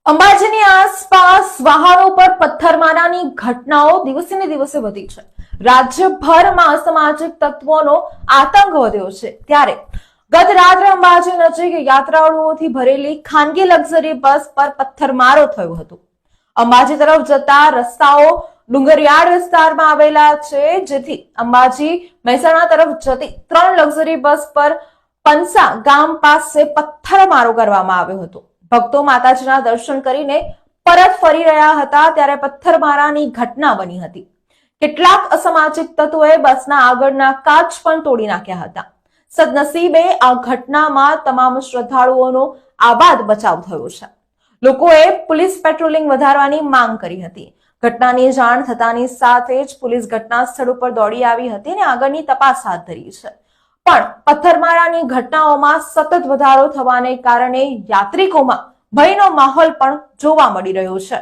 અંબાજીની આસપાસ વાહનો પર પથ્થરમારાની ઘટનાઓ દિવસે ને દિવસે વધી છે. રાજ્યભરમાં અસામાજિક તત્વોનો આતંક વધ્યો છે. ત્યારે ગત રાત્રે અંબાજી નજીક યાત્રાળુઓથી ભરેલી ખાનગી લક્ઝરી બસ પર પથ્થરમારો થયો હતો. અંબાજી તરફ જતા રસ્તાઓ ડુંગરિયાળ વિસ્તારમાં આવેલા છે, જેથી અંબાજી મહેસાણા તરફ જતી 3 લક્ઝરી બસ પર પંસા ગામ પાસે પથ્થરમારો કરવામાં આવ્યો હતો. ભક્તો માતાજીના દર્શન કરીને પરત ફરી રહ્યા હતા ત્યારે પથ્થરમારાની ઘટના બની હતી. કેટલાક અસામાજિક તત્વોએ બસના આગળના કાચ પણ તોડી નાખ્યા હતા. સદનસીબે આ ઘટનામાં તમામ શ્રદ્ધાળુઓનો આબાદ બચાવ થયો છે. લોકોએ પોલીસ પેટ્રોલિંગ વધારવાની માંગ કરી હતી. ઘટનાની જાણ થતાની સાથે જ પોલીસ ઘટના સ્થળ ઉપર દોડી આવી હતી અને આગળની તપાસ હાથ ધરી છે. પણ પથ્થરમારાની ઘટનાઓમાં સતત વધારો થવાને કારણે યાત્રિકોમાં ભયનો માહોલ પણ જોવા મળી રહ્યો છે.